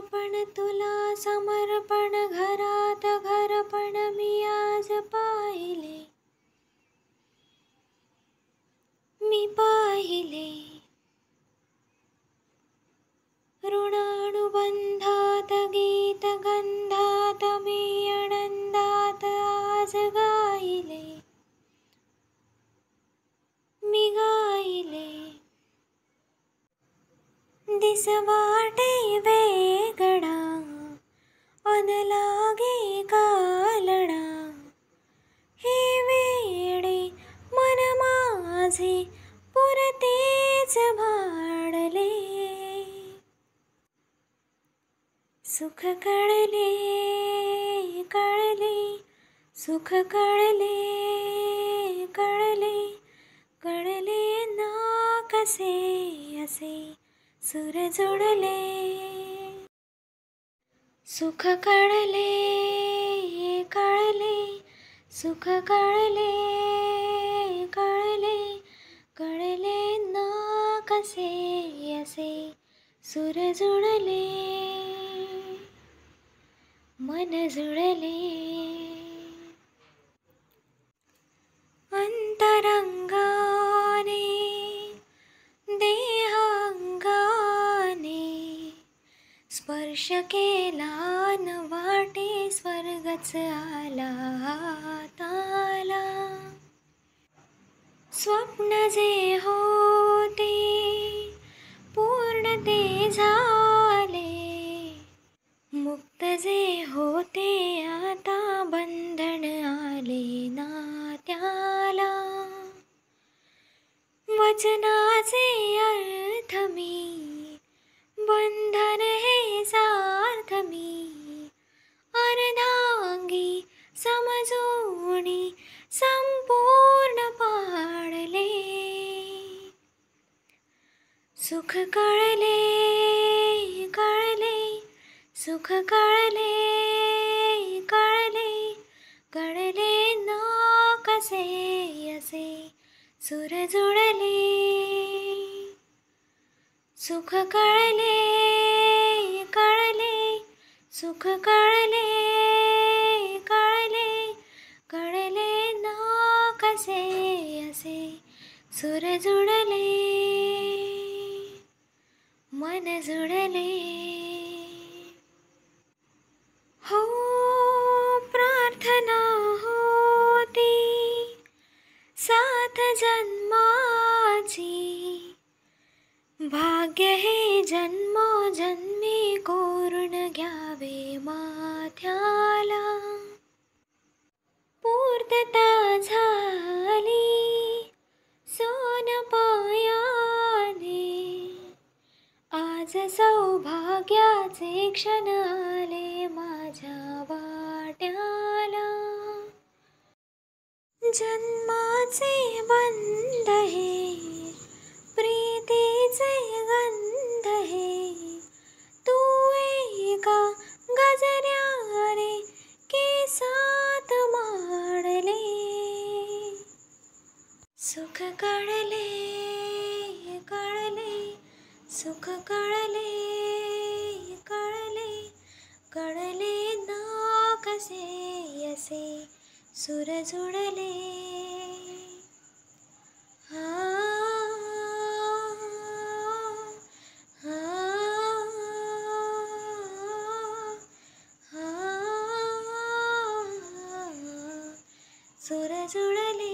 पण तुला समर्पण, घरात घरपण मी आज पाहिले, मी पाहिले. ऋणानुबंधात गीत गंधात मी आनंदात आज गायले, मी गायले. दिस वाटे वेगळा अन लागे कालडा, हे वेडे मन माझे पुरतेच भाडले. सुख कळले कळले, सुख कळले कळले, कळले ना कसे असे सूर जोडले. सुख कळले कळले, सुख कळले कळले, कळले ना कसे असे सूर जोडले, मन जुळले. अंतरंगाने देहांगाने स्पर्श केला न वाटे स्वर्गच आला हाताला. स्वप्न जे होते पूर्ण ते झाले, मुक्त जे होते आता बंधन आले ना त्याला. वचनाचे अर्थ मी, बंधन हे सार्थ मी, अर्धांगी समजूनी संपूर्ण पाडले. सुख कळले कळले, सुख कळले कळले, कळले ना कसे असे सूर जोडले. सुख कळले कळले, सुख कळले कळले, कळले ना कसे असे सूर जोडले, मन जुळले. हो प्रार्थना होती सात जन्माची, भाग्य हे जन्मोजन्मी कोरून घ्यावे माथ्याला. पूर्तता झाली सोन पायाने, आज सौभाग्याचे क्षण आले माझ्या वाट्याला. जन्माचे बंध हे प्रीतीचे गंध हे, तू एका गजऱ्याने केसात मांडले. सुख कळले कळले, सुख कळले कळले, कळले ना कसे असे सूर जोडले. सूर जोडले.